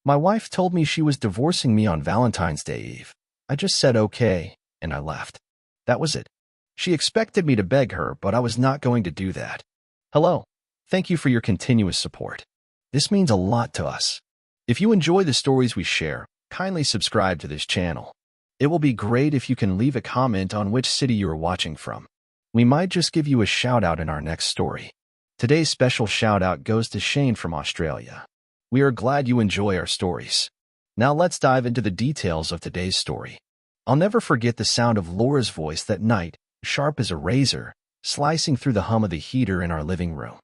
My wife told me she was divorcing me on Valentine's Day Eve. I just said okay, and I left. That was it. She expected me to beg her, but I was not going to do that. Hello. Thank you for your continuous support. This means a lot to us. If you enjoy the stories we share, kindly subscribe to this channel. It will be great if you can leave a comment on which city you are watching from. We might just give you a shout-out in our next story. Today's special shout-out goes to Shane from Australia. We are glad you enjoy our stories. Now let's dive into the details of today's story. I'll never forget the sound of Laura's voice that night, sharp as a razor, slicing through the hum of the heater in our living room.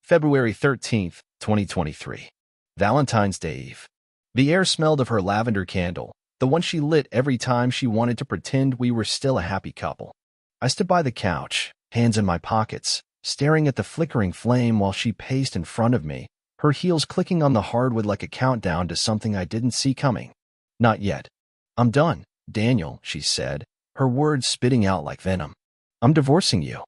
February 13th, 2023. Valentine's Day Eve. The air smelled of her lavender candle, the one she lit every time she wanted to pretend we were still a happy couple. I stood by the couch, hands in my pockets, staring at the flickering flame while she paced in front of me, her heels clicking on the hardwood like a countdown to something I didn't see coming. Not yet. I'm done, Daniel, she said, her words spitting out like venom. I'm divorcing you.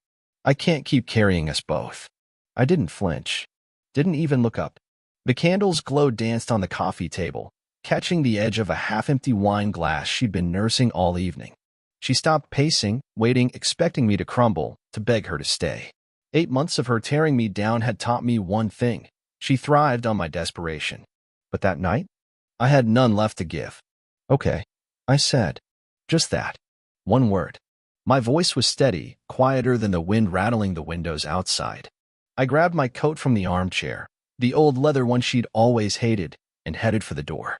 I can't keep carrying us both. I didn't flinch. Didn't even look up. The candle's glow danced on the coffee table, catching the edge of a half-empty wine glass she'd been nursing all evening. She stopped pacing, waiting, expecting me to crumble, to beg her to stay. 8 months of her tearing me down had taught me one thing. She thrived on my desperation. But that night, I had none left to give. Okay, I said. Just that. One word. My voice was steady, quieter than the wind rattling the windows outside. I grabbed my coat from the armchair, the old leather one she'd always hated, and headed for the door.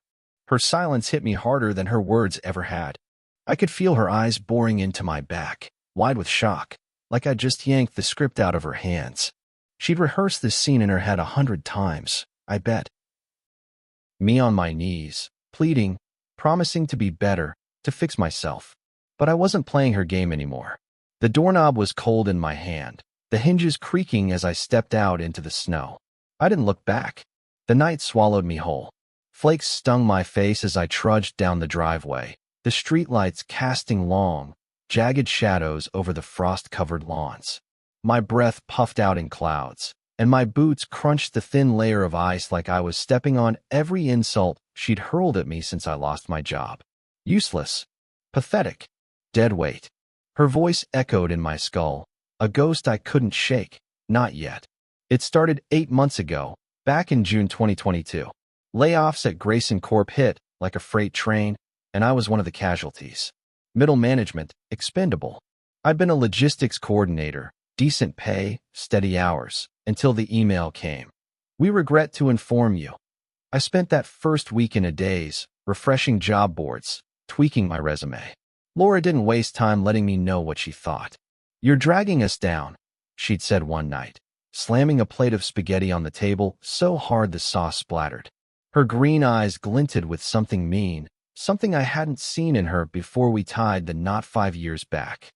Her silence hit me harder than her words ever had. I could feel her eyes boring into my back, wide with shock, like I'd just yanked the script out of her hands. She'd rehearsed this scene in her head 100 times, I bet. Me on my knees, pleading, promising to be better, to fix myself. But I wasn't playing her game anymore. The doorknob was cold in my hand, the hinges creaking as I stepped out into the snow. I didn't look back. The night swallowed me whole. Flakes stung my face as I trudged down the driveway, the streetlights casting long, jagged shadows over the frost-covered lawns. My breath puffed out in clouds, and my boots crunched the thin layer of ice like I was stepping on every insult she'd hurled at me since I lost my job. Useless. Pathetic. Dead weight. Her voice echoed in my skull, a ghost I couldn't shake. Not yet. It started 8 months ago, back in June 2022. Layoffs at Grayson Corp hit like a freight train, and I was one of the casualties. Middle management, expendable. I'd been a logistics coordinator, decent pay, steady hours, until the email came. We regret to inform you. I spent that first week in a daze, refreshing job boards, tweaking my resume. Laura didn't waste time letting me know what she thought. You're dragging us down, she'd said one night, slamming a plate of spaghetti on the table so hard the sauce splattered. Her green eyes glinted with something mean, something I hadn't seen in her before we tied the knot 5 years back.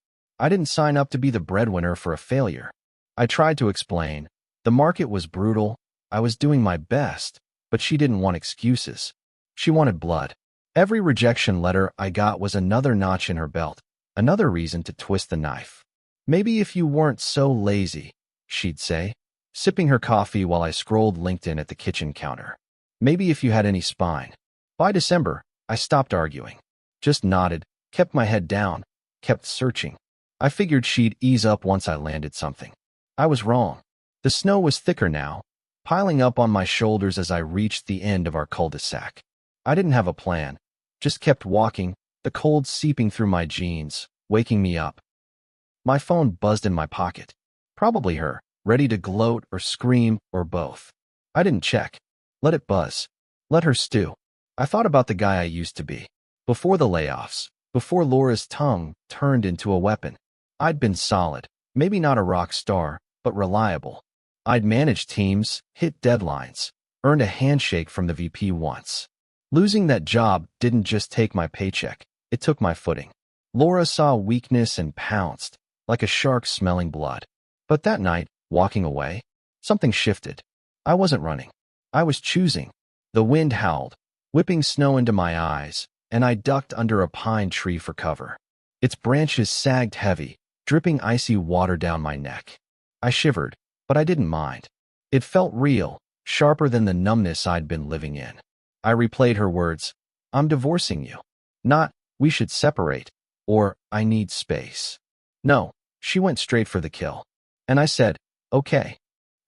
I didn't sign up to be the breadwinner for a failure. I tried to explain. The market was brutal. I was doing my best, but she didn't want excuses. She wanted blood. Every rejection letter I got was another notch in her belt, another reason to twist the knife. Maybe if you weren't so lazy, she'd say, sipping her coffee while I scrolled LinkedIn at the kitchen counter. Maybe if you had any spine. By December, I stopped arguing. Just nodded, kept my head down, kept searching. I figured she'd ease up once I landed something. I was wrong. The snow was thicker now, piling up on my shoulders as I reached the end of our cul-de-sac. I didn't have a plan, just kept walking, the cold seeping through my jeans, waking me up. My phone buzzed in my pocket. Probably her, ready to gloat or scream or both. I didn't check. Let it buzz. Let her stew. I thought about the guy I used to be. Before the layoffs, before Laura's tongue turned into a weapon. I'd been solid, maybe not a rock star, but reliable. I'd managed teams, hit deadlines, earned a handshake from the VP once. Losing that job didn't just take my paycheck, it took my footing. Laura saw weakness and pounced, like a shark smelling blood. But that night, walking away, something shifted. I wasn't running. I was choosing. The wind howled, whipping snow into my eyes, and I ducked under a pine tree for cover. Its branches sagged heavy, dripping icy water down my neck. I shivered, but I didn't mind. It felt real, sharper than the numbness I'd been living in. I replayed her words. I'm divorcing you. Not, we should separate, or I need space. No, she went straight for the kill. And I said, okay.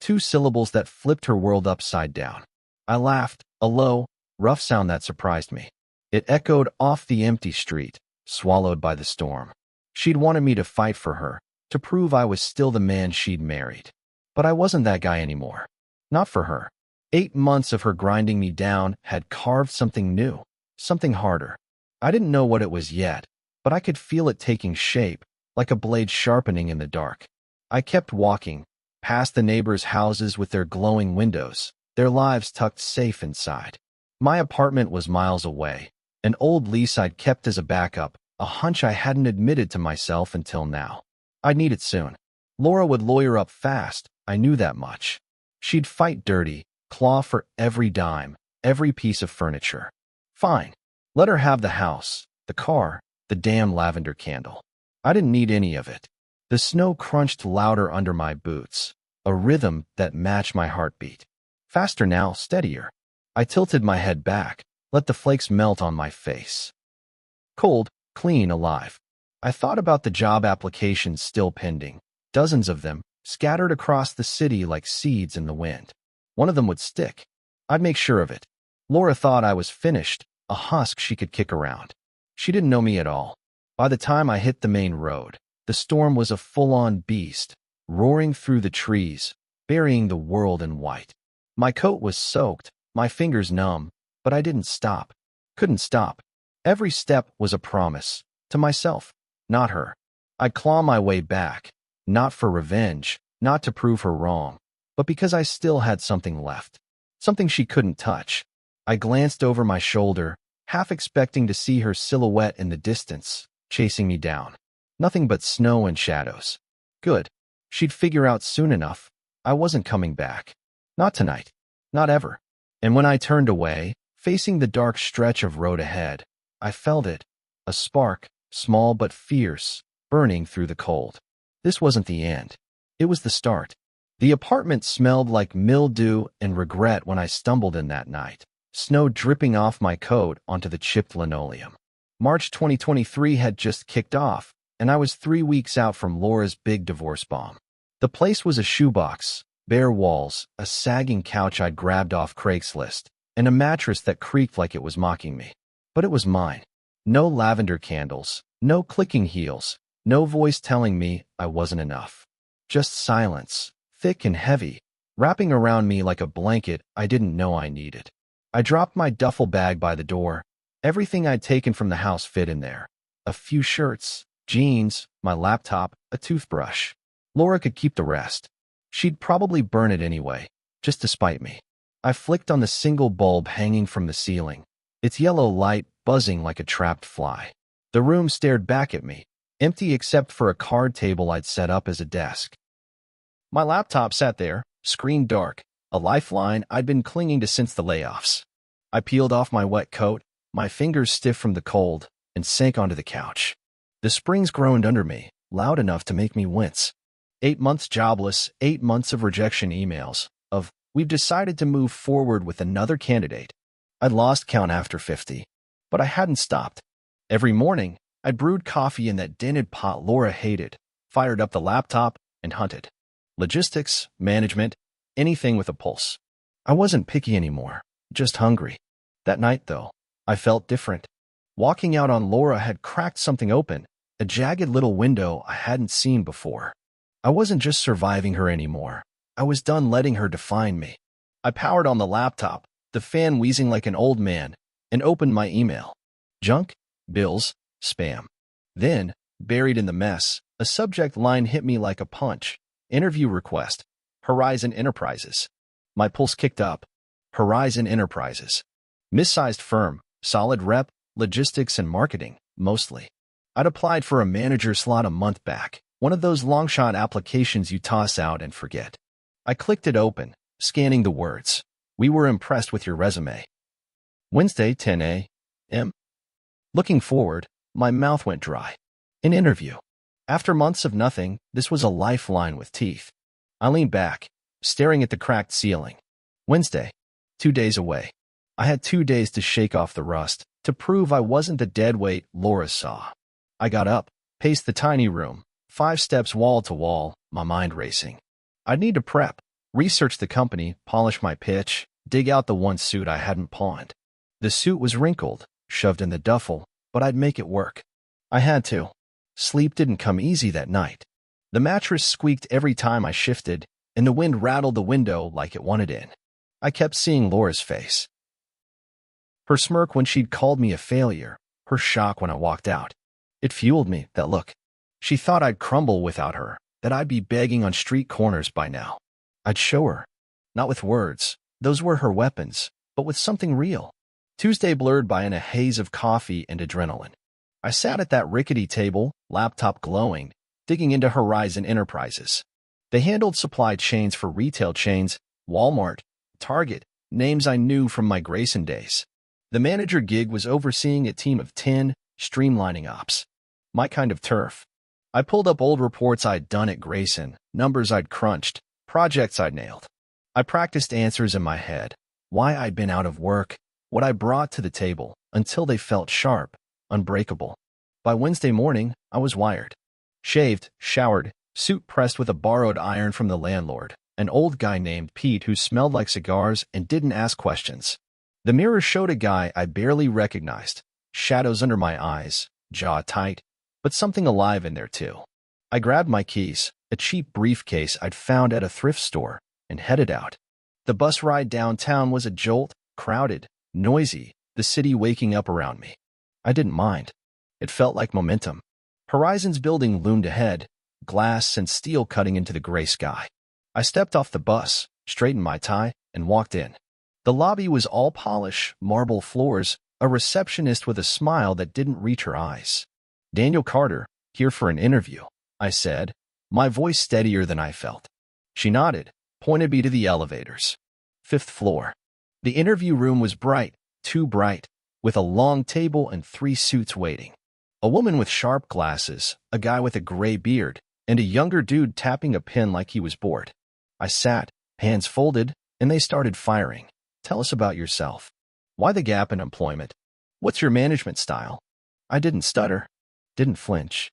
2 syllables that flipped her world upside down. I laughed, a low, rough sound that surprised me. It echoed off the empty street, swallowed by the storm. She'd wanted me to fight for her, to prove I was still the man she'd married. But I wasn't that guy anymore. Not for her. 8 months of her grinding me down had carved something new, something harder. I didn't know what it was yet, but I could feel it taking shape, like a blade sharpening in the dark. I kept walking, past the neighbors' houses with their glowing windows, their lives tucked safe inside. My apartment was miles away, an old lease I'd kept as a backup, a hunch I hadn't admitted to myself until now. I'd need it soon. Laura would lawyer up fast, I knew that much. She'd fight dirty, claw for every dime, every piece of furniture. Fine. Let her have the house, the car, the damn lavender candle. I didn't need any of it. The snow crunched louder under my boots, a rhythm that matched my heartbeat. Faster now, steadier. I tilted my head back, let the flakes melt on my face. Cold, clean, alive. I thought about the job applications still pending, dozens of them, scattered across the city like seeds in the wind. One of them would stick. I'd make sure of it. Laura thought I was finished, a husk she could kick around. She didn't know me at all. By the time I hit the main road, the storm was a full-on beast, roaring through the trees, burying the world in white. My coat was soaked, my fingers numb, but I didn't stop. Couldn't stop. Every step was a promise, to myself, not her. I'd claw my way back, not for revenge, not to prove her wrong, but because I still had something left, something she couldn't touch. I glanced over my shoulder, half expecting to see her silhouette in the distance, chasing me down. Nothing but snow and shadows. Good. She'd figure out soon enough. I wasn't coming back. Not tonight. Not ever. And when I turned away, facing the dark stretch of road ahead, I felt it. A spark, small but fierce, burning through the cold. This wasn't the end. It was the start. The apartment smelled like mildew and regret when I stumbled in that night, snow dripping off my coat onto the chipped linoleum. March 2023 had just kicked off, and I was 3 weeks out from Laura's big divorce bomb. The place was a shoebox, bare walls, a sagging couch I'd grabbed off Craigslist, and a mattress that creaked like it was mocking me. But it was mine. No lavender candles, no clicking heels, no voice telling me I wasn't enough. Just silence, thick and heavy, wrapping around me like a blanket I didn't know I needed. I dropped my duffel bag by the door. Everything I'd taken from the house fit in there. A few shirts, jeans, my laptop, a toothbrush. Laura could keep the rest. She'd probably burn it anyway, just to spite me. I flicked on the single bulb hanging from the ceiling, its yellow light buzzing like a trapped fly. The room stared back at me, empty except for a card table I'd set up as a desk. My laptop sat there, screen dark, a lifeline I'd been clinging to since the layoffs. I peeled off my wet coat, my fingers stiff from the cold, and sank onto the couch. The springs groaned under me, loud enough to make me wince. 8 months jobless, 8 months of rejection emails, of, we've decided to move forward with another candidate. I'd lost count after 50, but I hadn't stopped. Every morning, I brewed coffee in that dented pot Laura hated, fired up the laptop, and hunted. Logistics, management, anything with a pulse. I wasn't picky anymore, just hungry. That night, though, I felt different. Walking out on Laura had cracked something open, a jagged little window I hadn't seen before. I wasn't just surviving her anymore. I was done letting her define me. I powered on the laptop, the fan wheezing like an old man, and opened my email. Junk, bills, spam. Then, buried in the mess, a subject line hit me like a punch. Interview request. Horizon Enterprises. My pulse kicked up. Horizon Enterprises. Mid-sized firm, solid rep, logistics and marketing, mostly. I'd applied for a manager slot a month back, one of those long-shot applications you toss out and forget. I clicked it open, scanning the words. We were impressed with your resume. Wednesday, 10 a.m. Looking forward, my mouth went dry. An interview. After months of nothing, this was a lifeline with teeth. I leaned back, staring at the cracked ceiling. Wednesday, 2 days away. I had 2 days to shake off the rust, to prove I wasn't the deadweight Laura saw. I got up, paced the tiny room, 5 steps wall to wall, my mind racing. I'd need to prep, research the company, polish my pitch, dig out the one suit I hadn't pawned. The suit was wrinkled, shoved in the duffel, but I'd make it work. I had to. Sleep didn't come easy that night. The mattress squeaked every time I shifted, and the wind rattled the window like it wanted in. I kept seeing Laura's face. Her smirk when she'd called me a failure, her shock when I walked out. It fueled me, that look. She thought I'd crumble without her, that I'd be begging on street corners by now. I'd show her. Not with words, those were her weapons, but with something real. Tuesday blurred by in a haze of coffee and adrenaline. I sat at that rickety table, laptop glowing, digging into Horizon Enterprises. They handled supply chains for retail chains, Walmart, Target, names I knew from my Grayson days. The manager gig was overseeing a team of 10, streamlining ops. My kind of turf. I pulled up old reports I'd done at Grayson, numbers I'd crunched, projects I'd nailed. I practiced answers in my head, why I'd been out of work, what I brought to the table, until they felt sharp, unbreakable. By Wednesday morning, I was wired. Shaved, showered, suit pressed with a borrowed iron from the landlord, an old guy named Pete who smelled like cigars and didn't ask questions. The mirror showed a guy I barely recognized, shadows under my eyes, jaw tight, but something alive in there too. I grabbed my keys, a cheap briefcase I'd found at a thrift store, and headed out. The bus ride downtown was a jolt, crowded, noisy, the city waking up around me. I didn't mind. It felt like momentum. Horizon's building loomed ahead, glass and steel cutting into the gray sky. I stepped off the bus, straightened my tie, and walked in. The lobby was all polish, marble floors, a receptionist with a smile that didn't reach her eyes. "Daniel Carter, here for an interview," I said, my voice steadier than I felt. She nodded, pointed me to the elevators. 5th floor. The interview room was bright, too bright, with a long table and 3 suits waiting. A woman with sharp glasses, a guy with a gray beard, and a younger dude tapping a pen like he was bored. I sat, hands folded, and they started firing. "Tell us about yourself. Why the gap in employment? What's your management style?" I didn't stutter, didn't flinch.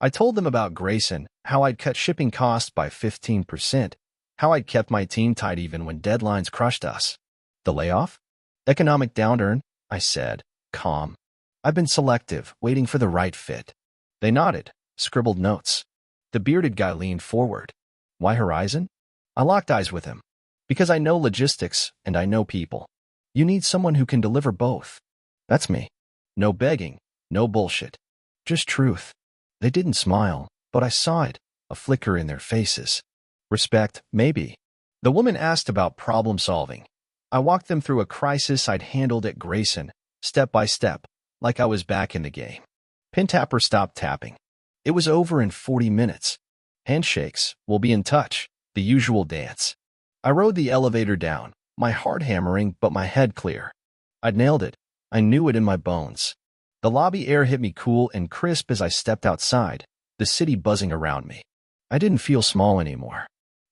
I told them about Grayson, how I'd cut shipping costs by 15%, how I'd kept my team tight even when deadlines crushed us. "The layoff? Economic downturn," I said, calm. "I've been selective, waiting for the right fit." They nodded, scribbled notes. The bearded guy leaned forward. "Why Horizon?" I locked eyes with him. "Because I know logistics and I know people. You need someone who can deliver both." That's me. No begging, no bullshit. Just truth. They didn't smile, but I saw it, a flicker in their faces. Respect, maybe. The woman asked about problem solving. I walked them through a crisis I'd handled at Grayson, step by step, like I was back in the game. Pin tapper stopped tapping. It was over in 40 minutes. Handshakes, "We'll be in touch," the usual dance. I rode the elevator down, my heart hammering but my head clear. I'd nailed it. I knew it in my bones. The lobby air hit me cool and crisp as I stepped outside, the city buzzing around me. I didn't feel small anymore.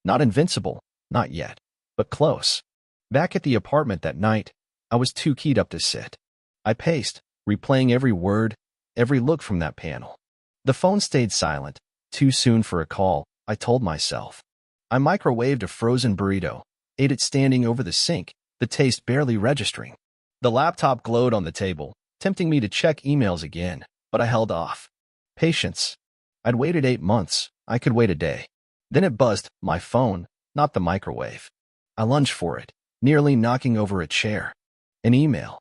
Not invincible, not yet, but close. Back at the apartment that night, I was too keyed up to sit. I paced, replaying every word, every look from that panel. The phone stayed silent. Too soon for a call, I told myself. I microwaved a frozen burrito, ate it standing over the sink, the taste barely registering. The laptop glowed on the table, tempting me to check emails again, but I held off. Patience. I'd waited 8 months. I could wait a day. Then it buzzed, my phone, not the microwave. I lunged for it, nearly knocking over a chair. An email.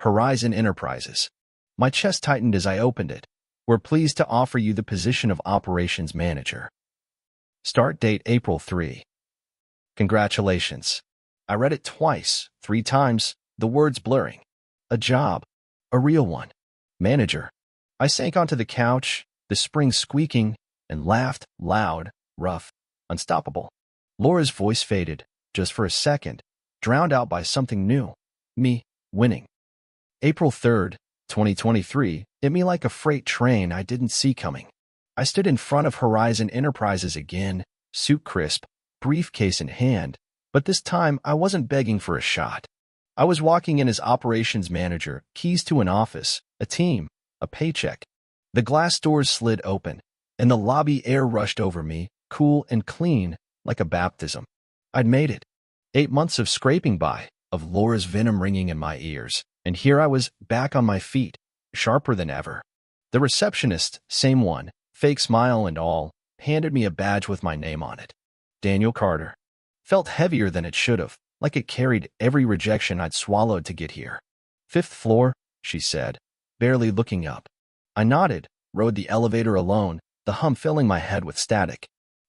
Horizon Enterprises. My chest tightened as I opened it. "We're pleased to offer you the position of operations manager. Start date April 3. Congratulations." I read it twice, 3 times, the words blurring. A job. A real one. Manager. I sank onto the couch, the springs squeaking, and laughed, loud, rough, unstoppable. Laura's voice faded, just for a second, drowned out by something new. Me, winning. April 3rd, 2023, hit me like a freight train I didn't see coming. I stood in front of Horizon Enterprises again, suit crisp, briefcase in hand, but this time I wasn't begging for a shot. I was walking in as operations manager, keys to an office, a team, a paycheck. The glass doors slid open, and the lobby air rushed over me, cool and clean, like a baptism. I'd made it. 8 months of scraping by, of Laura's venom ringing in my ears, and here I was back on my feet, sharper than ever. The receptionist, same one, fake smile and all, handed me a badge with my name on it. Daniel Carter. Felt heavier than it should have, like it carried every rejection I'd swallowed to get here. 5th floor, she said, barely looking up. I nodded, rode the elevator alone, the hum filling my head with static.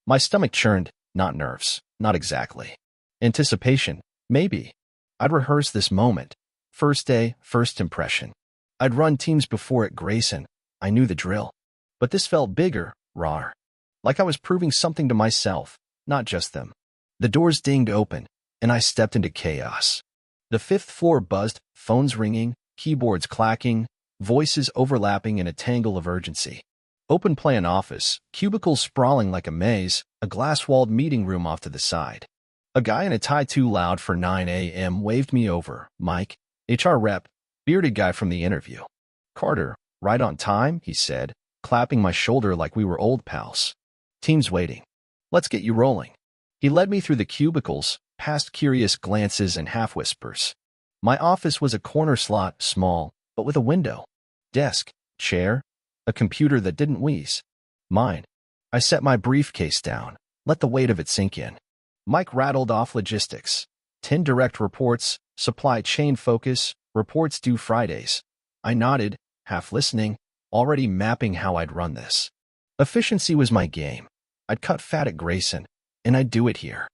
My stomach churned, not nerves, not exactly. Anticipation, maybe. I'd rehearsed this moment. First day, first impression. I'd run teams before at Grayson. I knew the drill. But this felt bigger, rawer. Like I was proving something to myself, not just them. The doors dinged open, and I stepped into chaos. The 5th floor buzzed, phones ringing, keyboards clacking, voices overlapping in a tangle of urgency. Open plan office, cubicles sprawling like a maze, a glass-walled meeting room off to the side. A guy in a tie too loud for 9 a.m. waved me over. Mike, HR rep, bearded guy from the interview. Carter, right on time, he said, clapping my shoulder like we were old pals. Team's waiting. Let's get you rolling. He led me through the cubicles, past curious glances and half-whispers. My office was a corner slot, small, but with a window. Desk, chair, a computer that didn't wheeze. Mine. I set my briefcase down, let the weight of it sink in. Mike rattled off logistics. 10 direct reports, supply chain focus, reports due Fridays. I nodded, half listening, already mapping how I'd run this. Efficiency was my game. I'd cut fat at Grayson, and I'd do it here.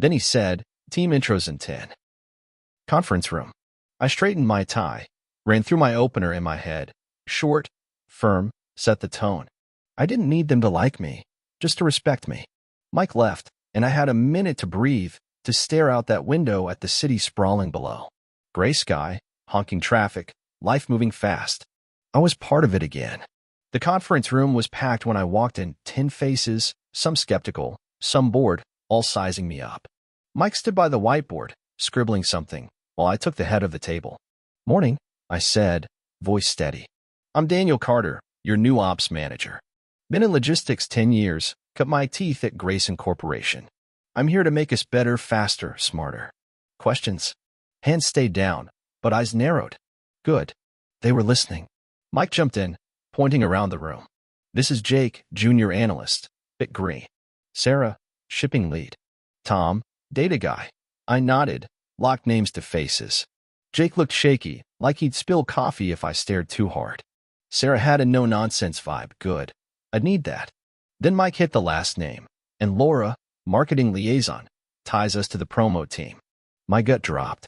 Then he said, team intros in 10. Conference room. I straightened my tie, ran through my opener in my head. Short, firm, set the tone. I didn't need them to like me, just to respect me. Mike left, and I had a minute to breathe, to stare out that window at the city sprawling below. Gray sky, honking traffic, life moving fast. I was part of it again. The conference room was packed when I walked in, 10 faces, some skeptical, some bored, all sizing me up. Mike stood by the whiteboard, scribbling something, while I took the head of the table. Morning, I said, voice steady. I'm Daniel Carter, your new ops manager. Been in logistics 10 years, cut my teeth at Grayson Corporation. I'm here to make us better, faster, smarter. Questions? Hands stayed down, but eyes narrowed. Good. They were listening. Mike jumped in, pointing around the room. This is Jake, junior analyst, bit green. Sarah, shipping lead. Tom, data guy. I nodded, locked names to faces. Jake looked shaky, like he'd spill coffee if I stared too hard. Sarah had a no-nonsense vibe. Good. I'd need that. Then Mike hit the last name, and Laura, marketing liaison, ties us to the promo team. My gut dropped.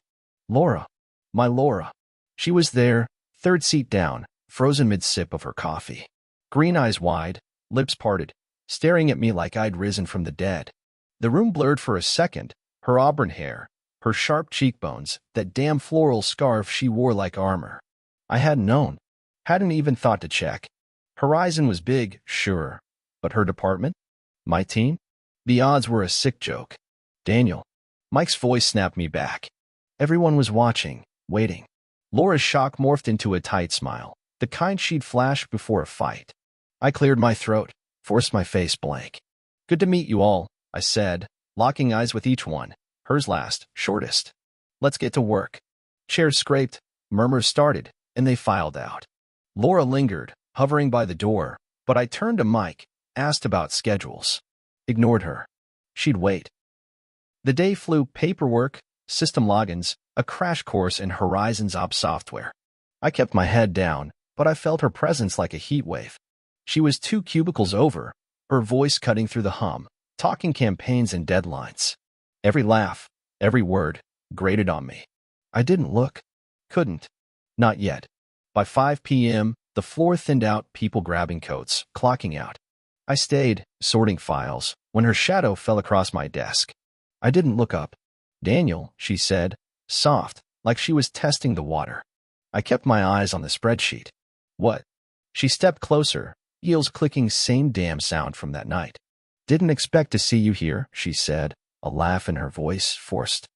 Laura. My Laura. She was there, third seat down, frozen mid-sip of her coffee. Green eyes wide, lips parted, staring at me like I'd risen from the dead. The room blurred for a second, her auburn hair, her sharp cheekbones, that damn floral scarf she wore like armor. I hadn't known. Hadn't even thought to check. Horizon was big, sure. But her department? My team? The odds were a sick joke. Daniel. Mike's voice snapped me back. Everyone was watching, waiting. Laura's shock morphed into a tight smile, the kind she'd flash before a fight. I cleared my throat, forced my face blank. Good to meet you all, I said, locking eyes with each one, hers last, shortest. Let's get to work. Chairs scraped, murmurs started, and they filed out. Laura lingered, hovering by the door, but I turned to Mike, asked about schedules. Ignored her. She'd wait. The day flew: paperwork, system logins, a crash course in Horizon's ops software. I kept my head down, but I felt her presence like a heat wave. She was 2 cubicles over, her voice cutting through the hum, talking campaigns and deadlines. Every laugh, every word, grated on me. I didn't look. Couldn't. Not yet. By 5 p.m., the floor thinned out, people grabbing coats, clocking out. I stayed, sorting files, when her shadow fell across my desk. I didn't look up. Daniel, she said, soft, like she was testing the water. I kept my eyes on the spreadsheet. What? She stepped closer, heels clicking, same damn sound from that night. Didn't expect to see you here, she said, a laugh in her voice, forced.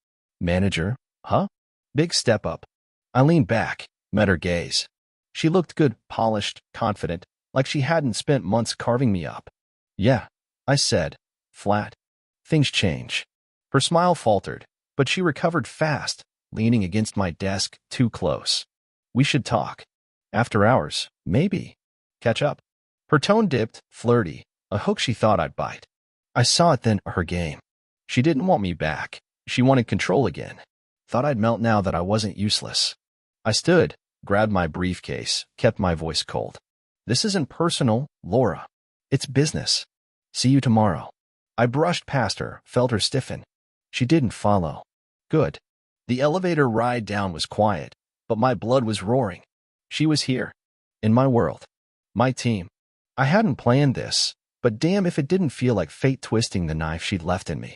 Manager, huh? Big step up. I leaned back, met her gaze. She looked good, polished, confident, like she hadn't spent months carving me up. Yeah, I said, flat. Things change. Her smile faltered, but she recovered fast, leaning against my desk too close. We should talk. After hours, maybe. Catch up. Her tone dipped, flirty, a hook she thought I'd bite. I saw it then, her game. She didn't want me back. She wanted control again. Thought I'd melt now that I wasn't useless. I stood, grabbed my briefcase, kept my voice cold. This isn't personal, Laura. It's business. See you tomorrow. I brushed past her, felt her stiffen. She didn't follow. Good. The elevator ride down was quiet, but my blood was roaring. She was here. In my world. My team. I hadn't planned this, but damn if it didn't feel like fate twisting the knife she'd left in me.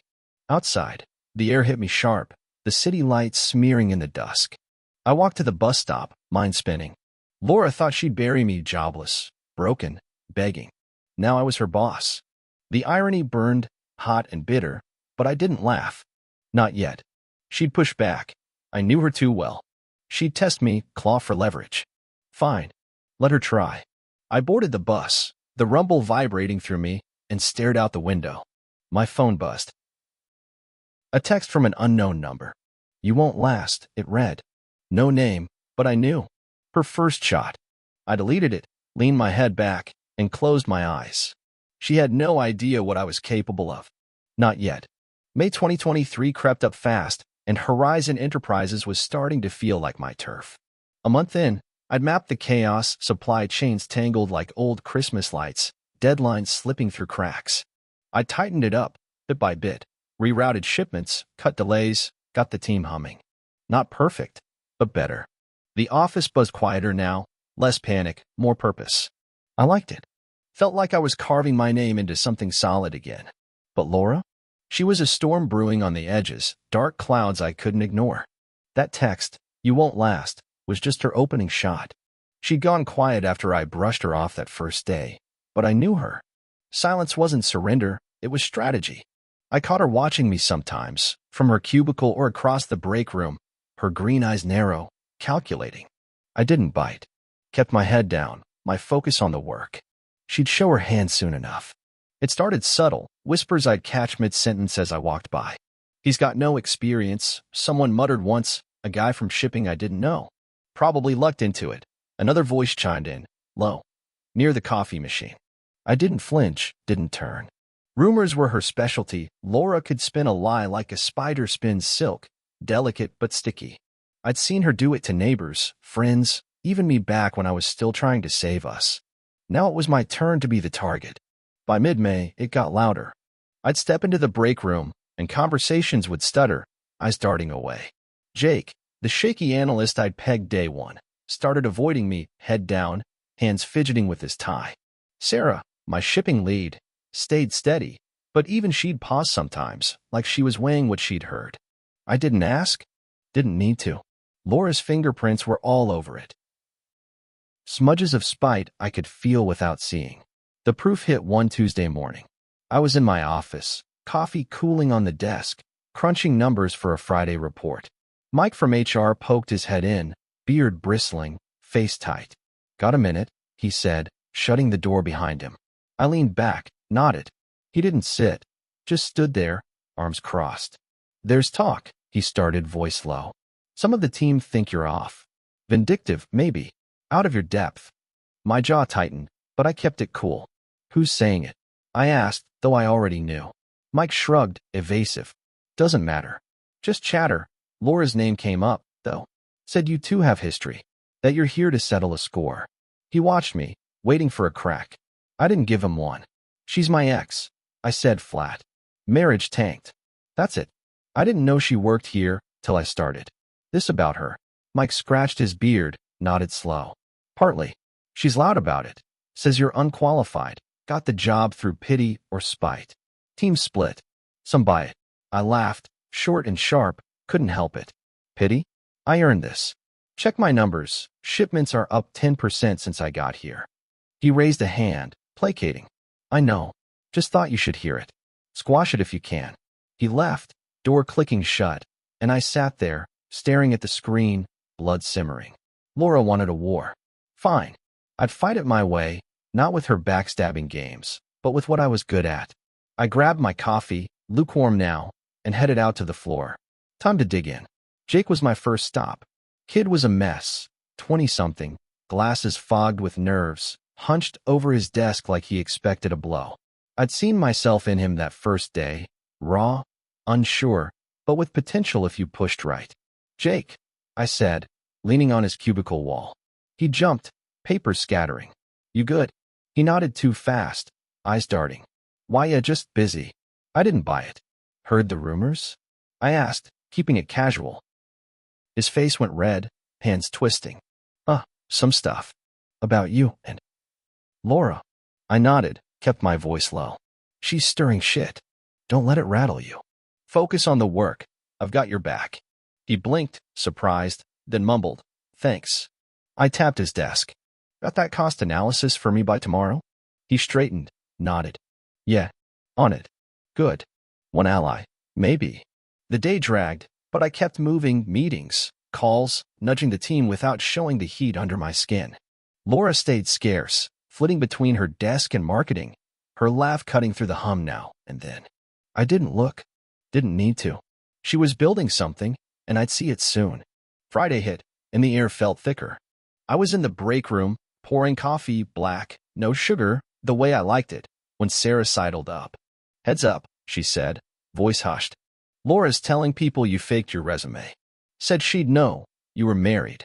Outside, the air hit me sharp, the city lights smearing in the dusk. I walked to the bus stop, mind spinning. Laura thought she'd bury me jobless, broken, begging. Now I was her boss. The irony burned, hot and bitter, but I didn't laugh. Not yet. She'd push back. I knew her too well. She'd test me, claw for leverage. Fine. Let her try. I boarded the bus, the rumble vibrating through me, and stared out the window. My phone buzzed. A text from an unknown number. You won't last, it read. No name, but I knew. Her first shot. I deleted it, leaned my head back, and closed my eyes. She had no idea what I was capable of. Not yet. May 2023 crept up fast, and Horizon Enterprises was starting to feel like my turf. A month in, I'd mapped the chaos, supply chains tangled like old Christmas lights, deadlines slipping through cracks. I tightened it up, bit by bit, rerouted shipments, cut delays, got the team humming. Not perfect, but better. The office buzzed quieter now, less panic, more purpose. I liked it. Felt like I was carving my name into something solid again. But Laura? She was a storm brewing on the edges, dark clouds I couldn't ignore. That text, you won't last, was just her opening shot. She'd gone quiet after I brushed her off that first day, but I knew her. Silence wasn't surrender, it was strategy. I caught her watching me sometimes, from her cubicle or across the break room, her green eyes narrow, calculating. I didn't bite. Kept my head down, my focus on the work. She'd show her hand soon enough. It started subtle, whispers I'd catch mid-sentence as I walked by. He's got no experience, someone muttered once, a guy from shipping I didn't know. Probably lucked into it. Another voice chimed in, low, near the coffee machine. I didn't flinch, didn't turn. Rumors were her specialty. Laura could spin a lie like a spider spins silk, delicate but sticky. I'd seen her do it to neighbors, friends, even me back when I was still trying to save us. Now it was my turn to be the target. By mid-May, it got louder. I'd step into the break room, and conversations would stutter, eyes darting away. Jake, the shaky analyst I'd pegged day one, started avoiding me, head down, hands fidgeting with his tie. Sarah, my shipping lead, stayed steady, but even she'd pause sometimes, like she was weighing what she'd heard. I didn't ask, didn't need to. Laura's fingerprints were all over it. Smudges of spite I could feel without seeing. The proof hit one Tuesday morning. I was in my office, coffee cooling on the desk, crunching numbers for a Friday report. Mike from HR poked his head in, beard bristling, face tight. Got a minute, he said, shutting the door behind him. I leaned back, nodded. He didn't sit, just stood there, arms crossed. There's talk, he started, voice low. Some of the team think you're off. Vindictive, maybe. Out of your depth. My jaw tightened, but I kept it cool. Who's saying it? I asked, though I already knew. Mike shrugged, evasive. Doesn't matter. Just chatter. Laura's name came up, though. Said you too have history. That you're here to settle a score. He watched me, waiting for a crack. I didn't give him one. She's my ex, I said flat. Marriage tanked. That's it. I didn't know she worked here, till I started. This about her. Mike scratched his beard, nodded slow. Partly. She's loud about it. Says you're unqualified. Got the job through pity or spite. Team split. Some buy it. I laughed, short and sharp, couldn't help it. Pity? I earned this. Check my numbers. Shipments are up 10% since I got here. He raised a hand, placating. I know. Just thought you should hear it. Squash it if you can. He left, door clicking shut, and I sat there, staring at the screen, blood simmering. Laura wanted a war. Fine. I'd fight it my way, not with her backstabbing games, but with what I was good at. I grabbed my coffee, lukewarm now, and headed out to the floor. Time to dig in. Jake was my first stop. Kid was a mess, 20-something, glasses fogged with nerves, hunched over his desk like he expected a blow. I'd seen myself in him that first day, raw, unsure, but with potential if you pushed right. "Jake," I said, leaning on his cubicle wall. He jumped, papers scattering. "You good?" He nodded too fast, eyes darting. "Why, ya, just busy." I didn't buy it. "Heard the rumors?" I asked, keeping it casual. His face went red, hands twisting. Some stuff. About you and Laura." I nodded, kept my voice low. "She's stirring shit. Don't let it rattle you. Focus on the work. I've got your back." He blinked, surprised, then mumbled, "Thanks." I tapped his desk. "Got that cost analysis for me by tomorrow?" He straightened, nodded. "Yeah, on it." "Good. One ally. Maybe." The day dragged, but I kept moving, meetings, calls, nudging the team without showing the heat under my skin. Laura stayed scarce, flitting between her desk and marketing, her laugh cutting through the hum now and then. I didn't look. Didn't need to. She was building something, and I'd see it soon. Friday hit, and the air felt thicker. I was in the break room, pouring coffee, black, no sugar, the way I liked it, when Sarah sidled up. "Heads up," she said, voice hushed. "Laura's telling people you faked your resume. Said she'd know you were married."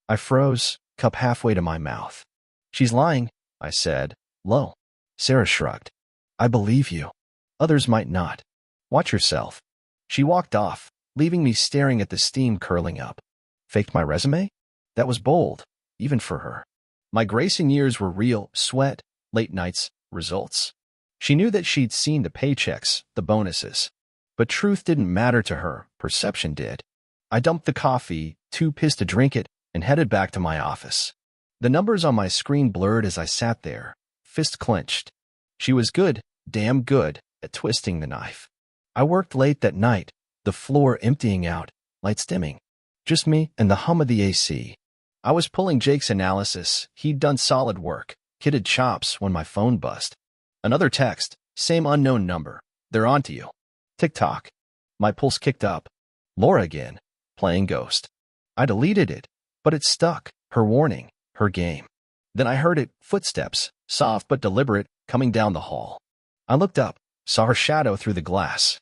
I froze, cup halfway to my mouth. "She's lying," I said, low. Sarah shrugged. "I believe you. Others might not. Watch yourself." She walked off, leaving me staring at the steam curling up. Faked my resume? That was bold, even for her. My gracing years were real, sweat, late nights, results. She knew that she'd seen the paychecks, the bonuses. But truth didn't matter to her, perception did. I dumped the coffee, too pissed to drink it, and headed back to my office. The numbers on my screen blurred as I sat there, fist clenched. She was good, damn good, at twisting the knife. I worked late that night, the floor emptying out, lights dimming. Just me and the hum of the AC. I was pulling Jake's analysis. He'd done solid work, kidded chops when my phone buzzed. Another text, same unknown number. "They're onto you." Tick-tock. My pulse kicked up. Laura again, playing ghost. I deleted it, but it stuck, her warning, her game. Then I heard it, footsteps, soft but deliberate, coming down the hall. I looked up, saw her shadow through the glass.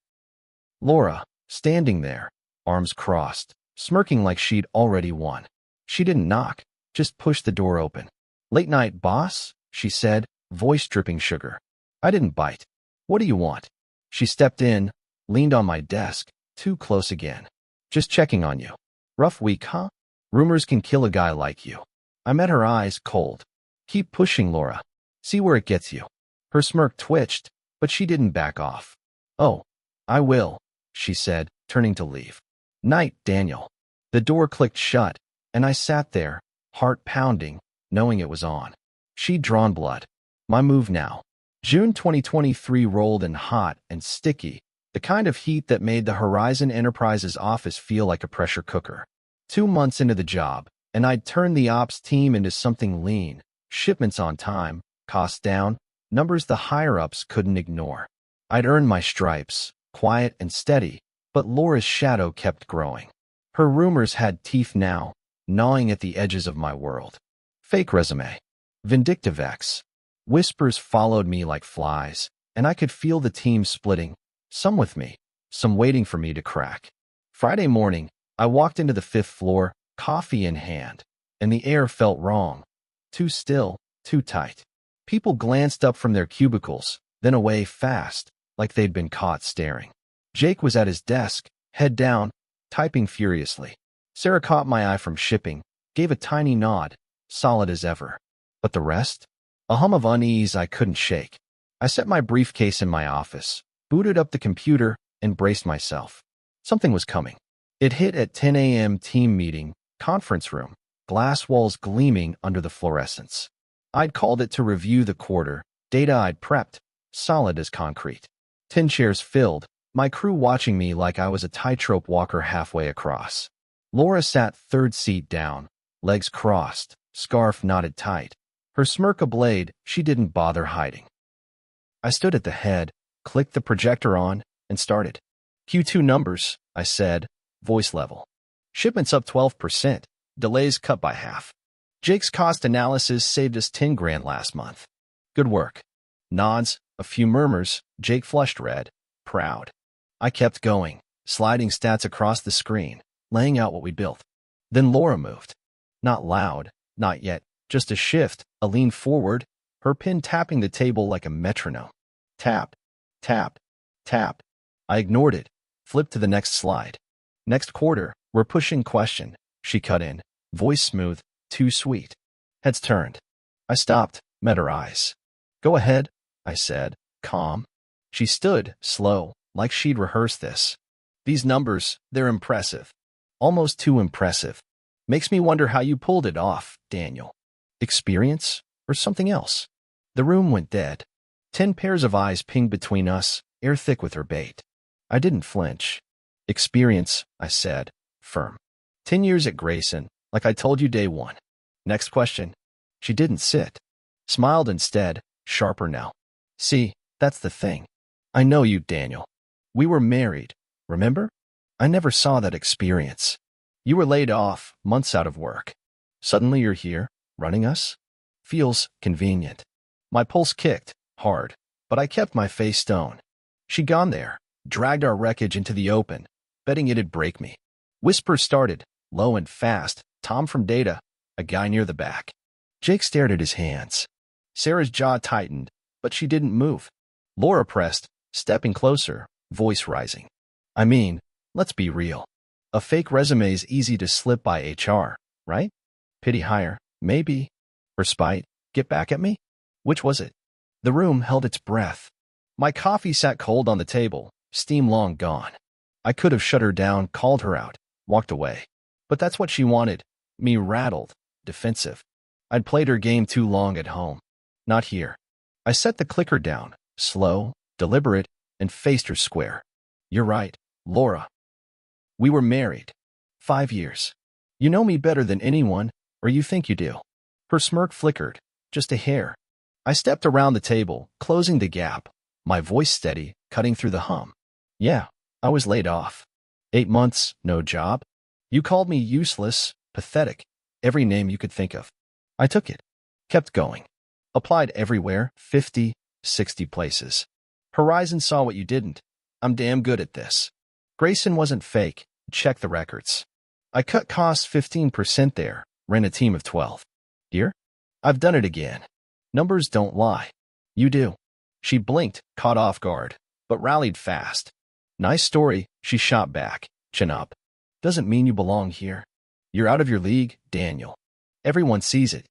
Laura, standing there, arms crossed, smirking like she'd already won. She didn't knock, just pushed the door open. "Late night, boss?" she said, voice dripping sugar. I didn't bite. "What do you want?" She stepped in, leaned on my desk, too close again. "Just checking on you. Rough week, huh? Rumors can kill a guy like you." I met her eyes, cold. "Keep pushing, Laura. See where it gets you." Her smirk twitched, but she didn't back off. "Oh, I will," she said, turning to leave. "Night, Daniel." The door clicked shut, and I sat there, heart pounding, knowing it was on. She'd drawn blood. My move now. June 2023 rolled in hot and sticky, the kind of heat that made the Horizon Enterprises office feel like a pressure cooker. 2 months into the job, and I'd turned the ops team into something lean, shipments on time, costs down, numbers the higher-ups couldn't ignore. I'd earned my stripes, quiet and steady, but Laura's shadow kept growing. Her rumors had teeth now, gnawing at the edges of my world. Fake resume. Vindictive ex. Whispers followed me like flies, and I could feel the team splitting, some with me, some waiting for me to crack. Friday morning, I walked into the 5th floor, coffee in hand, and the air felt wrong. Too still, too tight. People glanced up from their cubicles, then away fast, like they'd been caught staring. Jake was at his desk, head down, typing furiously. Sarah caught my eye from shipping, gave a tiny nod, solid as ever. But the rest? A hum of unease I couldn't shake. I set my briefcase in my office, booted up the computer, and braced myself. Something was coming. It hit at 10 a.m. team meeting, conference room, glass walls gleaming under the fluorescence. I'd called it to review the quarter, data I'd prepped, solid as concrete. 10 chairs filled, my crew watching me like I was a tightrope walker halfway across. Laura sat third seat down, legs crossed, scarf knotted tight, her smirk a blade she didn't bother hiding. I stood at the head, clicked the projector on, and started. Q2 numbers, I said, voice level. Shipments up 12%, delays cut by half. Jake's cost analysis saved us 10 grand last month. Good work. Nods, a few murmurs, Jake flushed red, proud. I kept going, sliding stats across the screen, laying out what we built. Then Laura moved. Not loud, not yet, just a shift, a lean forward, her pen tapping the table like a metronome. Tap, tap, tap. I ignored it, flipped to the next slide. Next quarter, we're pushing question, she cut in, voice smooth, too sweet. Heads turned. I stopped, met her eyes. Go ahead, I said, calm. She stood, slow, like she'd rehearsed this. These numbers, they're impressive. Almost too impressive. Makes me wonder how you pulled it off, Daniel. Experience or something else? The room went dead. 10 pairs of eyes pinged between us, air thick with her bait. I didn't flinch. Experience, I said, firm. 10 years at Grayson, like I told you day one. Next question. She didn't sit. Smiled instead, sharper now. See, that's the thing. I know you, Daniel. We were married, remember? I never saw that experience. You were laid off, months out of work. Suddenly you're here, running us? Feels convenient. My pulse kicked, hard, but I kept my face stone. She'd gone there, dragged our wreckage into the open, betting it'd break me. Whispers started, low and fast, Tom from Data, a guy near the back. Jake stared at his hands. Sarah's jaw tightened, but she didn't move. Laura pressed, stepping closer, voice rising. I mean, let's be real. A fake resume's easy to slip by HR, right? Pity hire, maybe. Or spite, get back at me? Which was it? The room held its breath. My coffee sat cold on the table, steam long gone. I could have shut her down, called her out, walked away. But that's what she wanted, me rattled, defensive. I'd played her game too long at home. Not here. I set the clicker down, slow, deliberate, and faced her square. You're right, Laura. We were married. 5 years. You know me better than anyone, or you think you do. Her smirk flickered, just a hair. I stepped around the table, closing the gap, my voice steady, cutting through the hum. Yeah, I was laid off. 8 months, no job. You called me useless, pathetic, every name you could think of. I took it. Kept going. Applied everywhere, 50, 60 places. Horizon saw what you didn't. I'm damn good at this. Grayson wasn't fake. Check the records. I cut costs 15% there, ran a team of 12. Here? I've done it again. Numbers don't lie. You do. She blinked, caught off guard, but rallied fast. Nice story, she shot back, chin up. Doesn't mean you belong here. You're out of your league, Daniel. Everyone sees it.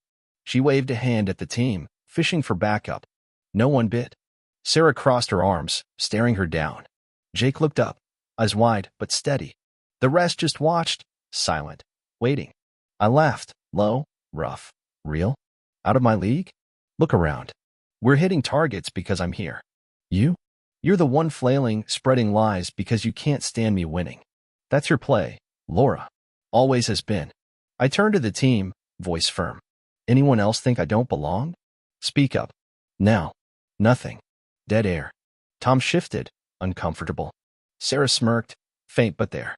She waved a hand at the team, fishing for backup. No one bit. Sarah crossed her arms, staring her down. Jake looked up, eyes wide but steady. The rest just watched, silent, waiting. I laughed, low, rough, real. Out of my league? Look around. We're hitting targets because I'm here. You? You're the one flailing, spreading lies because you can't stand me winning. That's your play, Laura. Always has been. I turned to the team, voice firm. Anyone else think I don't belong? Speak up. Now. Nothing. Dead air. Tom shifted, uncomfortable. Sarah smirked, faint but there.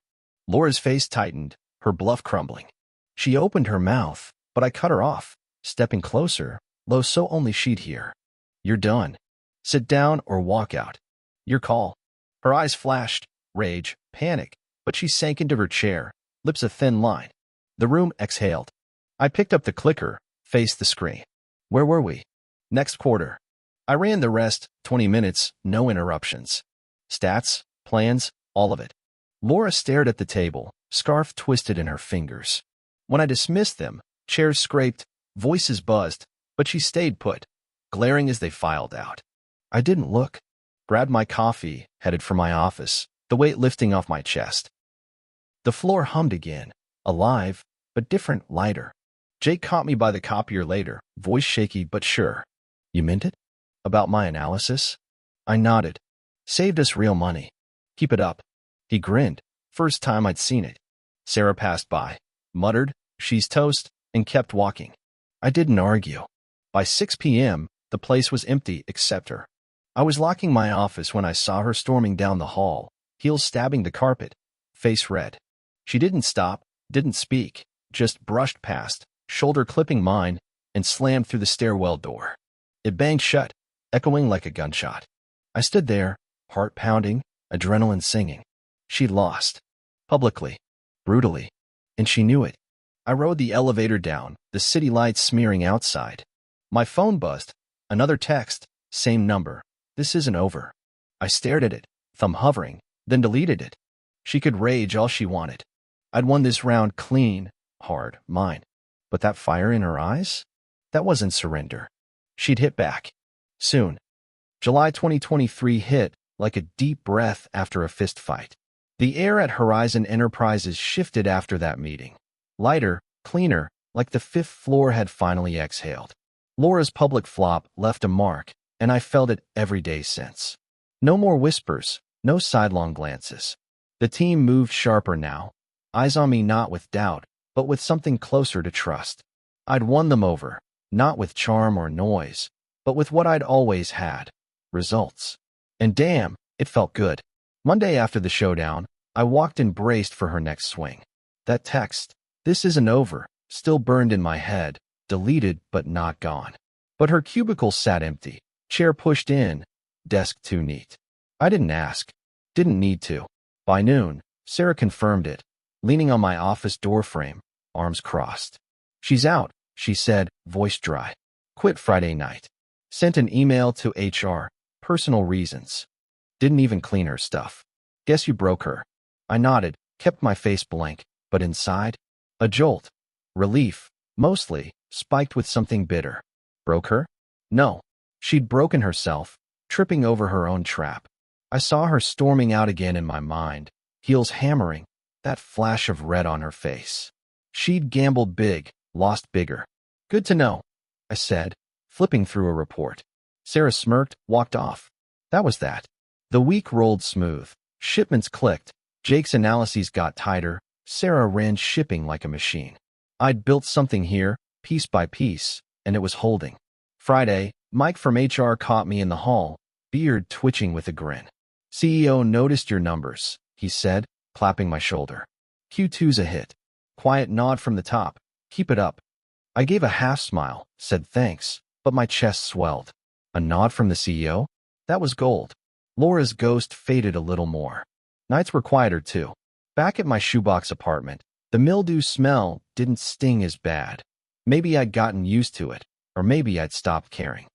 Laura's face tightened, her bluff crumbling. She opened her mouth, but I cut her off, stepping closer, low so only she'd hear. You're done. Sit down or walk out. Your call. Her eyes flashed, rage, panic, but she sank into her chair, lips a thin line. The room exhaled. I picked up the clicker, faced the screen. Where were we? Next quarter. I ran the rest, 20 minutes, no interruptions. Stats, plans, all of it. Laura stared at the table, scarf twisted in her fingers. When I dismissed them, chairs scraped, voices buzzed, but she stayed put, glaring as they filed out. I didn't look. Grabbed my coffee, headed for my office, the weight lifting off my chest. The floor hummed again, alive, but different, lighter. Jake caught me by the copier later, voice shaky but sure. You meant it? About my analysis? I nodded. Saved us real money. Keep it up. He grinned. First time I'd seen it. Sarah passed by, muttered, "She's toast," and kept walking. I didn't argue. By 6 p.m., the place was empty except her. I was locking my office when I saw her storming down the hall, heels stabbing the carpet, face red. She didn't stop, didn't speak, just brushed past, shoulder clipping mine, and slammed through the stairwell door. It banged shut, echoing like a gunshot. I stood there, heart pounding, adrenaline singing. She'd lost. Publicly. Brutally. And she knew it. I rode the elevator down, the city lights smearing outside. My phone buzzed. Another text. Same number. This isn't over. I stared at it, thumb hovering, then deleted it. She could rage all she wanted. I'd won this round clean, hard, mine. But that fire in her eyes? That wasn't surrender. She'd hit back. Soon. July 2023 hit like a deep breath after a fist fight. The air at Horizon Enterprises shifted after that meeting. Lighter, cleaner, like the fifth floor had finally exhaled. Laura's public flop left a mark, and I felt it every day since. No more whispers, no sidelong glances. The team moved sharper now, eyes on me not with doubt, but with something closer to trust. I'd won them over, not with charm or noise, but with what I'd always had. Results. And damn, it felt good. Monday after the showdown, I walked and braced for her next swing. That text, "This isn't over," still burned in my head, deleted but not gone. But her cubicle sat empty, chair pushed in, desk too neat. I didn't ask, didn't need to. By noon, Sarah confirmed it, leaning on my office doorframe, arms crossed. "She's out," she said, voice dry. "Quit Friday night. Sent an email to HR. Personal reasons. Didn't even clean her stuff. Guess you broke her." I nodded, kept my face blank, but inside, a jolt. Relief, mostly, spiked with something bitter. Broke her? No. She'd broken herself, tripping over her own trap. I saw her storming out again in my mind, heels hammering, that flash of red on her face. She'd gambled big, lost bigger. "Good to know," I said, flipping through a report. Sarah smirked, walked off. That was that. The week rolled smooth. Shipments clicked. Jake's analyses got tighter. Sarah ran shipping like a machine. I'd built something here, piece by piece, and it was holding. Friday, Mike from HR caught me in the hall, beard twitching with a grin. "CEO noticed your numbers," he said, clapping my shoulder. "Q2's a hit." Quiet nod from the top. "Keep it up." I gave a half smile, said thanks, but my chest swelled. A nod from the CEO? That was gold. Laura's ghost faded a little more. Nights were quieter too. Back at my shoebox apartment, the mildew smell didn't sting as bad. Maybe I'd gotten used to it, or maybe I'd stopped caring.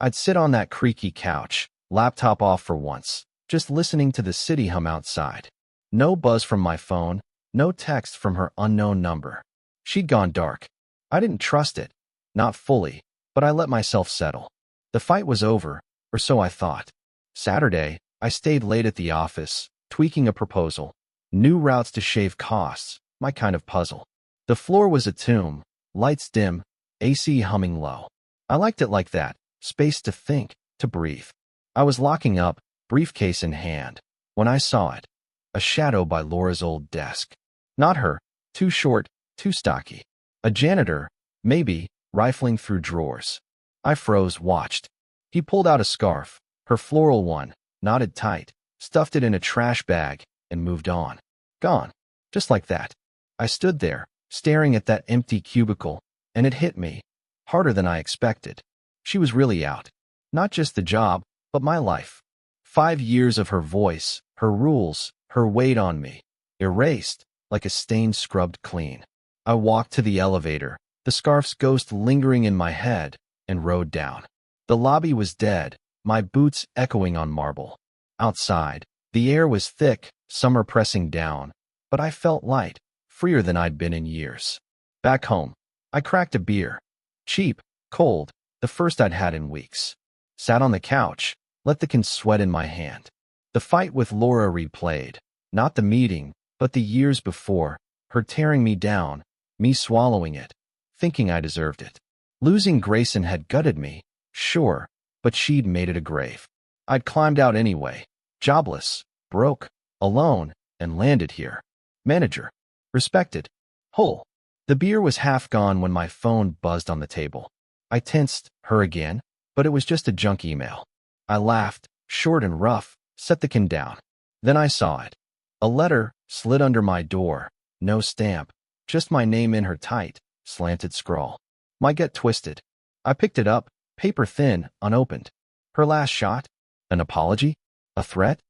I'd sit on that creaky couch, laptop off for once, just listening to the city hum outside. No buzz from my phone, no text from her unknown number. She'd gone dark. I didn't trust it. Not fully, but I let myself settle. The fight was over, or so I thought. Saturday, I stayed late at the office, tweaking a proposal. New routes to shave costs, my kind of puzzle. The floor was a tomb, lights dim, AC humming low. I liked it like that, space to think, to breathe. I was locking up, briefcase in hand, when I saw it. A shadow by Laura's old desk. Not her, too short, too stocky. A janitor, maybe, rifling through drawers. I froze, watched. He pulled out a scarf, her floral one, knotted tight, stuffed it in a trash bag, and moved on. Gone. Just like that. I stood there, staring at that empty cubicle, and it hit me. Harder than I expected. She was really out. Not just the job, but my life. 5 years of her voice, her rules, her weight on me. Erased, like a stain scrubbed clean. I walked to the elevator, the scarf's ghost lingering in my head, and rode down. The lobby was dead, my boots echoing on marble. Outside, the air was thick, summer pressing down, but I felt light, freer than I'd been in years. Back home, I cracked a beer. Cheap, cold, the first I'd had in weeks. Sat on the couch, let the can sweat in my hand. The fight with Laura replayed, not the meeting, but the years before, her tearing me down, me swallowing it, thinking I deserved it. Losing Grayson had gutted me, sure, but she'd made it a grave. I'd climbed out anyway, jobless, broke, alone, and landed here. Manager. Respected. Whole. The beer was half gone when my phone buzzed on the table. I tensed, her again, but it was just a junk email. I laughed, short and rough, set the can down. Then I saw it. A letter slid under my door, no stamp, just my name in her tight, slanted scrawl. My gut twisted. I picked it up, paper thin, unopened. Her last shot? An apology? A threat?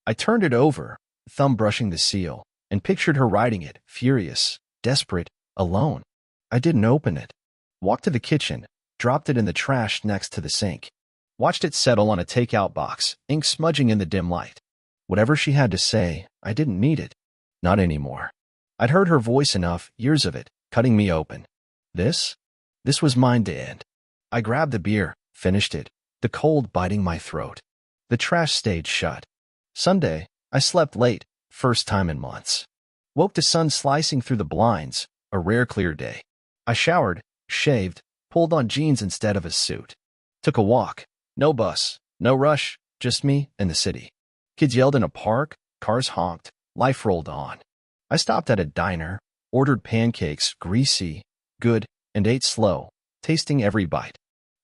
I turned it over, thumb brushing the seal, and pictured her writing it, furious, desperate, alone. I didn't open it. Walked to the kitchen, dropped it in the trash next to the sink. Watched it settle on a takeout box, ink smudging in the dim light. Whatever she had to say, I didn't need it. Not anymore. I'd heard her voice enough, years of it, cutting me open. This was mine to end. I grabbed the beer, finished it, the cold biting my throat. The trash stayed shut. Sunday, I slept late, first time in months. Woke to sun slicing through the blinds, a rare clear day. I showered, shaved, pulled on jeans instead of a suit. Took a walk. No bus, no rush, just me and the city. Kids yelled in a park, cars honked, life rolled on. I stopped at a diner, ordered pancakes, greasy, good, and ate slow, tasting every bite.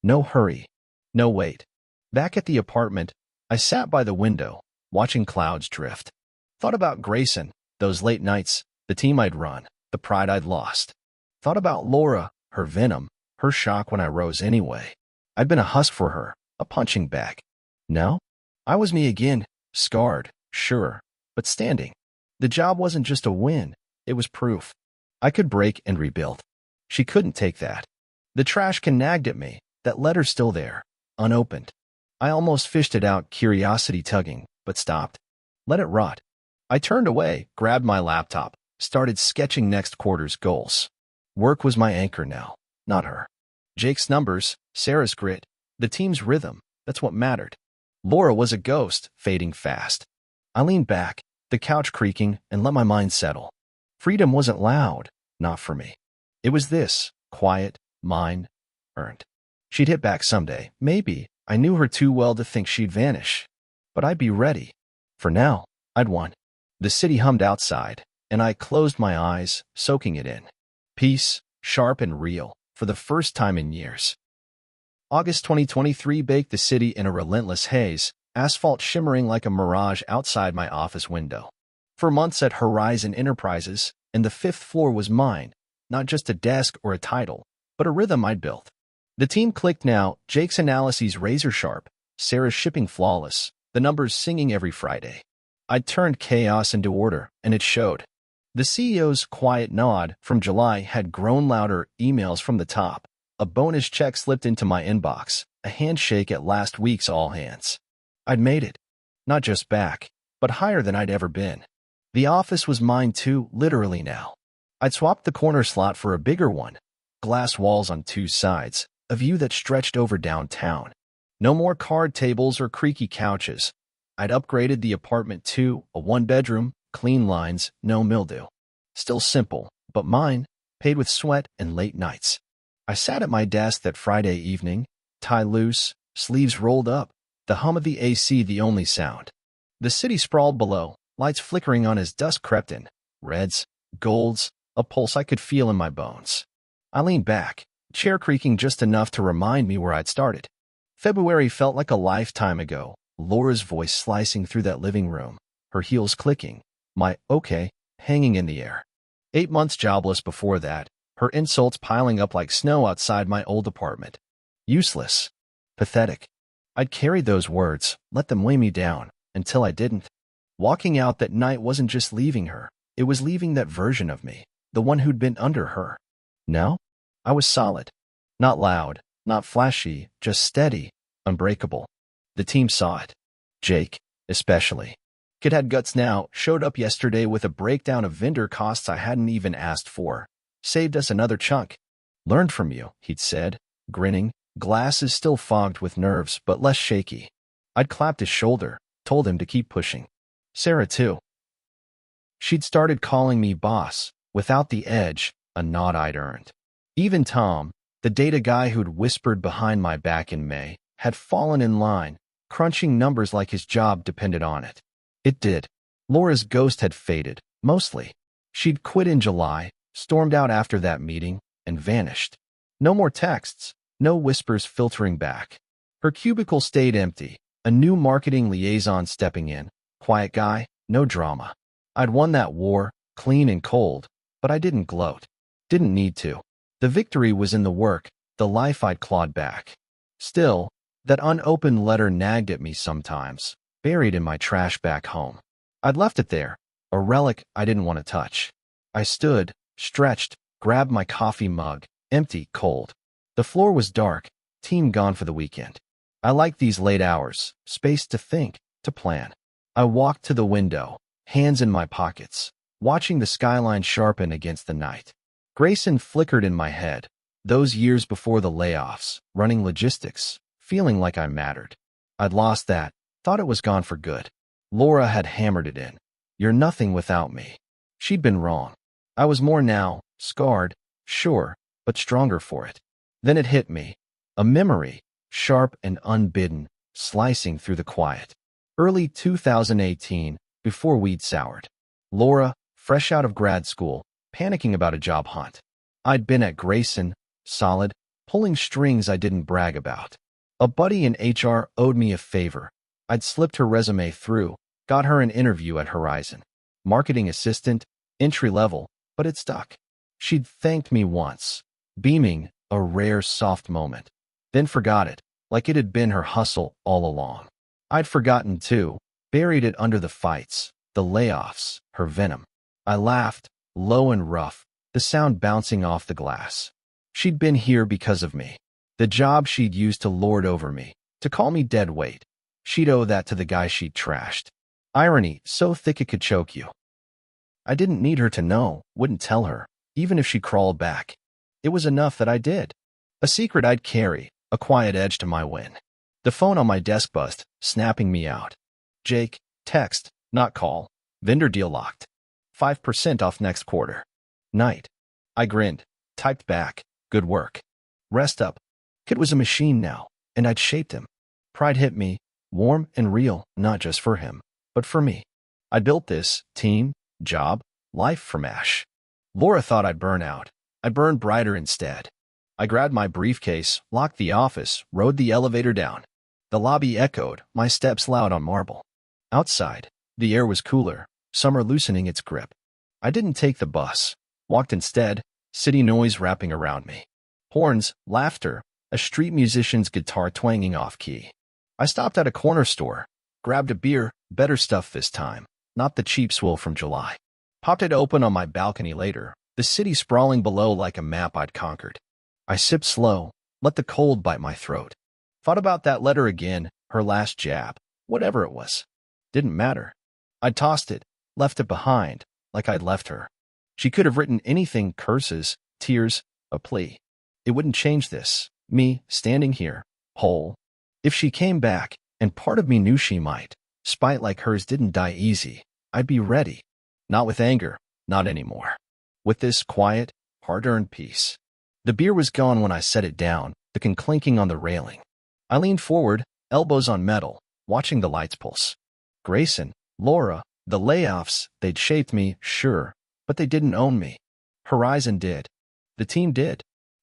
No hurry. No wait. Back at the apartment, I sat by the window, watching clouds drift. Thought about Grayson, those late nights, the team I'd run, the pride I'd lost. Thought about Laura, her venom, her shock when I rose anyway. I'd been a husk for her, a punching bag. No? I was me again, scarred, sure, but standing. The job wasn't just a win, it was proof. I could break and rebuild. She couldn't take that. The trash can nagged at me, that letter's still there, unopened. I almost fished it out, curiosity tugging, but stopped. Let it rot. I turned away, grabbed my laptop, started sketching next quarter's goals. Work was my anchor now, not her. Jake's numbers, Sarah's grit, the team's rhythm, that's what mattered. Laura was a ghost, fading fast. I leaned back, the couch creaking, and let my mind settle. Freedom wasn't loud, not for me. It was this, quiet, mine, earned. She'd hit back someday, maybe. I knew her too well to think she'd vanish. But I'd be ready. For now, I'd won. The city hummed outside, and I closed my eyes, soaking it in. Peace, sharp and real, for the first time in years. August 2023 baked the city in a relentless haze, asphalt shimmering like a mirage outside my office window. For months at Horizon Enterprises, and the fifth floor was mine, not just a desk or a title, but a rhythm I'd built. The team clicked now, Jake's analyses razor sharp, Sarah's shipping flawless, the numbers singing every Friday. I'd turned chaos into order, and it showed. The CEO's quiet nod from July had grown louder, emails from the top. A bonus check slipped into my inbox, a handshake at last week's all hands. I'd made it. Not just back, but higher than I'd ever been. The office was mine too, literally now. I'd swapped the corner slot for a bigger one. Glass walls on two sides, a view that stretched over downtown. No more card tables or creaky couches. I'd upgraded the apartment to a one-bedroom, clean lines, no mildew. Still simple, but mine, paid with sweat and late nights. I sat at my desk that Friday evening, tie loose, sleeves rolled up, the hum of the AC the only sound. The city sprawled below, lights flickering on as dusk crept in, reds, golds, a pulse I could feel in my bones. I leaned back, chair creaking just enough to remind me where I'd started. February felt like a lifetime ago, Laura's voice slicing through that living room, her heels clicking, my okay hanging in the air. 8 months jobless before that, her insults piling up like snow outside my old apartment. Useless. Pathetic. I'd carried those words, let them weigh me down, until I didn't. Walking out that night wasn't just leaving her, it was leaving that version of me, the one who'd been under her. Now, I was solid. Not loud, not flashy, just steady, unbreakable. The team saw it. Jake, especially. Kid had guts now, showed up yesterday with a breakdown of vendor costs I hadn't even asked for. Saved us another chunk. Learned from you, he'd said, grinning, glasses still fogged with nerves but less shaky. I'd clapped his shoulder, told him to keep pushing. Sarah too. She'd started calling me boss, without the edge, a nod I'd earned. Even Tom, the data guy who'd whispered behind my back in May, had fallen in line, crunching numbers like his job depended on it. It did. Laura's ghost had faded, mostly. She'd quit in July, stormed out after that meeting, and vanished. No more texts, no whispers filtering back. Her cubicle stayed empty, a new marketing liaison stepping in. Quiet guy, no drama. I'd won that war, clean and cold, but I didn't gloat. Didn't need to. The victory was in the work, the life I'd clawed back. Still, that unopened letter nagged at me sometimes, buried in my trash back home. I'd left it there, a relic I didn't want to touch. I stood, stretched, grabbed my coffee mug, empty, cold. The floor was dark, team gone for the weekend. I liked these late hours, space to think, to plan. I walked to the window, hands in my pockets, watching the skyline sharpen against the night. Grayson flickered in my head. Those years before the layoffs, running logistics, feeling like I mattered. I'd lost that, thought it was gone for good. Laura had hammered it in. You're nothing without me. She'd been wrong. I was more now, scarred, sure, but stronger for it. Then it hit me. A memory, sharp and unbidden, slicing through the quiet. Early 2018, before we'd soured. Laura, fresh out of grad school, panicking about a job hunt. I'd been at Grayson, solid, pulling strings I didn't brag about. A buddy in HR owed me a favor. I'd slipped her resume through, got her an interview at Horizon. Marketing assistant, entry level, but it stuck. She'd thanked me once, beaming, a rare soft moment. Then forgot it, like it had been her hustle all along. I'd forgotten too, buried it under the fights, the layoffs, her venom. I laughed, low and rough, the sound bouncing off the glass. She'd been here because of me. The job she'd used to lord over me, to call me dead weight. She'd owe that to the guy she'd trashed. Irony, so thick it could choke you. I didn't need her to know, wouldn't tell her, even if she crawled back. It was enough that I did. A secret I'd carry, a quiet edge to my win. The phone on my desk buzzed, snapping me out. Jake, text, not call. Vendor deal locked. 5% off next quarter. Night. I grinned, typed back, good work. Rest up. Kid was a machine now, and I'd shaped him. Pride hit me, warm and real, not just for him, but for me. I built this team, job, life from ash. Laura thought I'd burn out. I burned brighter instead. I grabbed my briefcase, locked the office, rode the elevator down. The lobby echoed, my steps loud on marble. Outside, the air was cooler, summer loosening its grip. I didn't take the bus, walked instead, city noise wrapping around me. Horns, laughter, a street musician's guitar twanging off-key. I stopped at a corner store, grabbed a beer, better stuff this time, not the cheap swill from July. Popped it open on my balcony later, the city sprawling below like a map I'd conquered. I sipped slow, let the cold bite my throat. Thought about that letter again, her last jab, whatever it was. Didn't matter. I'd tossed it, left it behind, like I'd left her. She could have written anything, curses, tears, a plea. It wouldn't change this, me standing here, whole. If she came back, and part of me knew she might, spite like hers didn't die easy, I'd be ready. Not with anger, not anymore. With this quiet, hard-earned peace. The beer was gone when I set it down, the clinking on the railing. I leaned forward, elbows on metal, watching the lights pulse. Grayson, Laura, the layoffs, they'd shaped me, sure, but they didn't own me. Horizon did. The team did.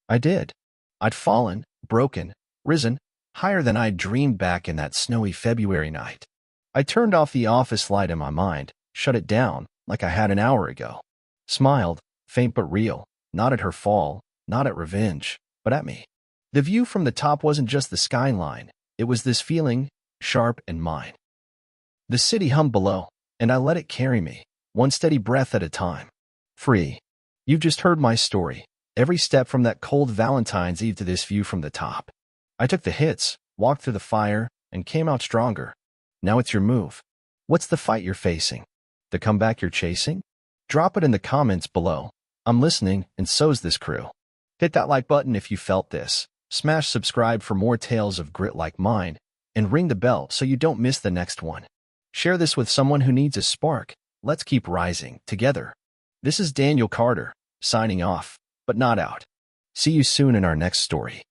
I did. I'd fallen, broken, risen, higher than I'd dreamed back in that snowy February night. I turned off the office light in my mind, shut it down, like I had an hour ago. Smiled, faint but real, not at her fall, not at revenge, but at me. The view from the top wasn't just the skyline, it was this feeling, sharp and mine. The city hummed below, and I let it carry me, one steady breath at a time. Free. You've just heard my story, every step from that cold Valentine's Eve to this view from the top. I took the hits, walked through the fire, and came out stronger. Now it's your move. What's the fight you're facing? The comeback you're chasing? Drop it in the comments below. I'm listening, and so's this crew. Hit that like button if you felt this. Smash subscribe for more tales of grit like mine, and ring the bell so you don't miss the next one. Share this with someone who needs a spark. Let's keep rising, together. This is Daniel Carter, signing off, but not out. See you soon in our next story.